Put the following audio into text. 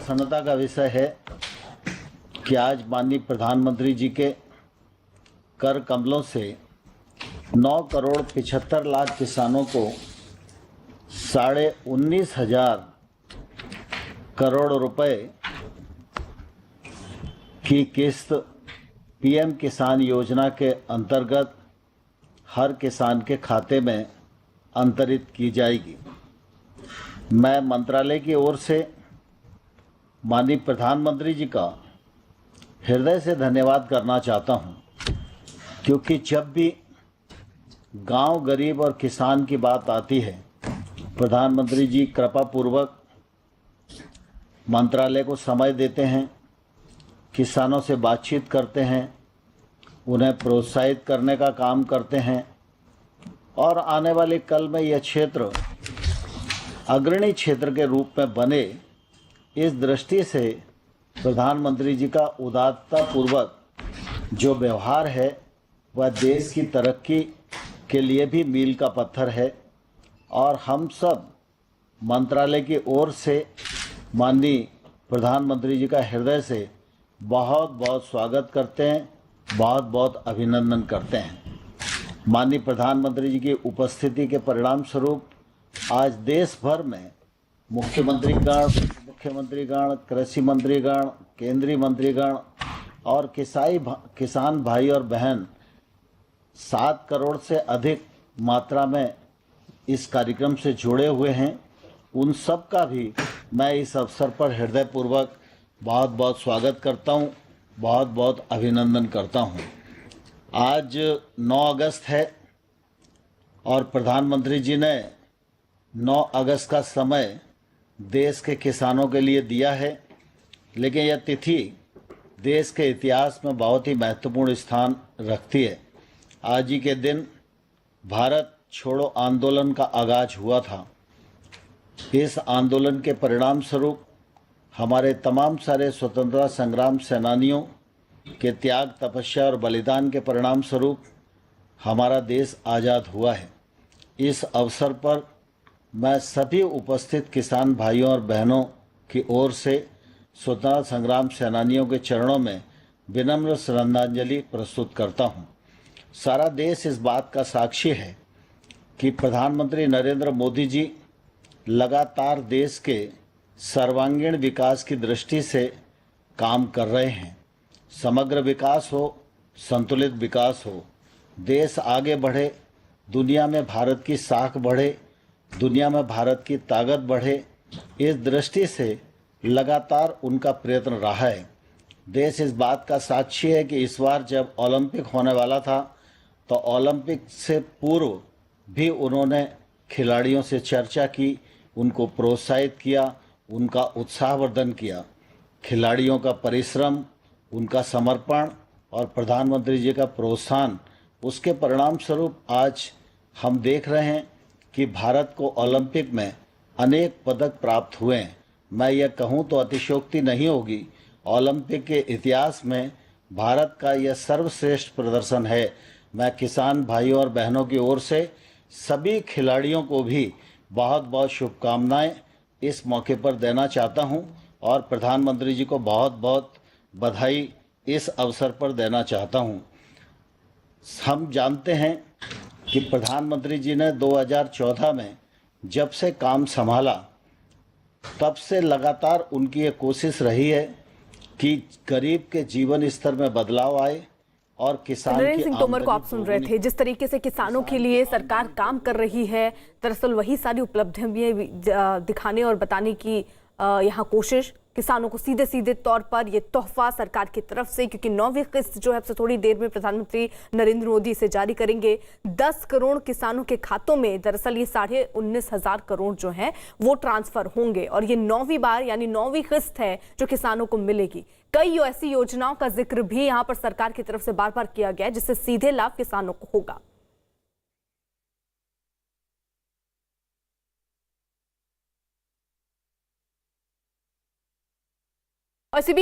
प्रसन्नता का विषय है कि आज माननीय प्रधानमंत्री जी के कर कमलों से 9,75,00,000 किसानों को 19,500 करोड़ रुपए की किस्त पीएम किसान योजना के अंतर्गत हर किसान के खाते में अंतरित की जाएगी। मैं मंत्रालय की ओर से माननीय प्रधानमंत्री जी का हृदय से धन्यवाद करना चाहता हूं, क्योंकि जब भी गांव, गरीब और किसान की बात आती है, प्रधानमंत्री जी कृपापूर्वक मंत्रालय को समय देते हैं, किसानों से बातचीत करते हैं, उन्हें प्रोत्साहित करने का काम करते हैं और आने वाले कल में यह क्षेत्र अग्रणी क्षेत्र के रूप में बने, इस दृष्टि से प्रधानमंत्री जी का उदारतापूर्वक जो व्यवहार है वह देश की तरक्की के लिए भी मील का पत्थर है। और हम सब मंत्रालय की ओर से माननीय प्रधानमंत्री जी का हृदय से बहुत बहुत स्वागत करते हैं, बहुत बहुत अभिनंदन करते हैं। माननीय प्रधानमंत्री जी की उपस्थिति के परिणाम स्वरूप आज देश भर में मुख्यमंत्रीगण, कृषि मंत्रीगण, केंद्रीय मंत्रीगण और किसान भाई और बहन 7 करोड़ से अधिक मात्रा में इस कार्यक्रम से जुड़े हुए हैं। उन सब का भी मैं इस अवसर पर हृदयपूर्वक बहुत बहुत स्वागत करता हूं, बहुत बहुत अभिनंदन करता हूं। आज 9 अगस्त है और प्रधानमंत्री जी ने 9 अगस्त का समय देश के किसानों के लिए दिया है, लेकिन यह तिथि देश के इतिहास में बहुत ही महत्वपूर्ण स्थान रखती है। आज ही के दिन भारत छोड़ो आंदोलन का आगाज हुआ था। इस आंदोलन के परिणाम स्वरूप हमारे तमाम सारे स्वतंत्रता संग्राम सेनानियों के त्याग, तपस्या और बलिदान के परिणाम स्वरूप हमारा देश आज़ाद हुआ है। इस अवसर पर मैं सभी उपस्थित किसान भाइयों और बहनों की ओर से स्वतंत्रता संग्राम सेनानियों के चरणों में विनम्र श्रद्धांजलि प्रस्तुत करता हूं। सारा देश इस बात का साक्षी है कि प्रधानमंत्री नरेंद्र मोदी जी लगातार देश के सर्वांगीण विकास की दृष्टि से काम कर रहे हैं। समग्र विकास हो, संतुलित विकास हो, देश आगे बढ़े, दुनिया में भारत की साख बढ़े, दुनिया में भारत की ताकत बढ़े, इस दृष्टि से लगातार उनका प्रयत्न रहा है। देश इस बात का साक्षी है कि इस बार जब ओलंपिक होने वाला था तो ओलंपिक से पूर्व भी उन्होंने खिलाड़ियों से चर्चा की, उनको प्रोत्साहित किया, उनका उत्साहवर्धन किया। खिलाड़ियों का परिश्रम, उनका समर्पण और प्रधानमंत्री जी का प्रोत्साहन, उसके परिणाम स्वरूप आज हम देख रहे हैं कि भारत को ओलंपिक में अनेक पदक प्राप्त हुए हैं। मैं यह कहूं तो अतिशयोक्ति नहीं होगी, ओलंपिक के इतिहास में भारत का यह सर्वश्रेष्ठ प्रदर्शन है। मैं किसान भाइयों और बहनों की ओर से सभी खिलाड़ियों को भी बहुत बहुत शुभकामनाएं इस मौके पर देना चाहता हूं और प्रधानमंत्री जी को बहुत बहुत बधाई इस अवसर पर देना चाहता हूं। हम जानते हैं कि प्रधानमंत्री जी ने 2014 में जब से काम संभाला तब से लगातार उनकी ये कोशिश रही है कि गरीब के जीवन स्तर में बदलाव आए और किसान नरेंद्र की सिंह तोमर को आप आमदनी सुन रहे थे। जिस तरीके से किसानों के लिए सरकार काम कर रही है, दरअसल वही सारी उपलब्धियां भी दिखाने और बताने की यहाँ कोशिश। किसानों को सीधे सीधे तौर पर ये तोहफा सरकार की तरफ से, क्योंकि 9वीं किस्त जो है अब से थोड़ी देर में प्रधानमंत्री नरेंद्र मोदी इसे जारी करेंगे। 10 करोड़ किसानों के खातों में दरअसल ये 19,500 करोड़ जो है वो ट्रांसफर होंगे और ये 9वीं बार यानी 9वीं किस्त है जो किसानों को मिलेगी। कई ऐसी योजनाओं का जिक्र भी यहाँ पर सरकार की तरफ से बार बार किया गया है जिससे सीधे लाभ किसानों को होगा। और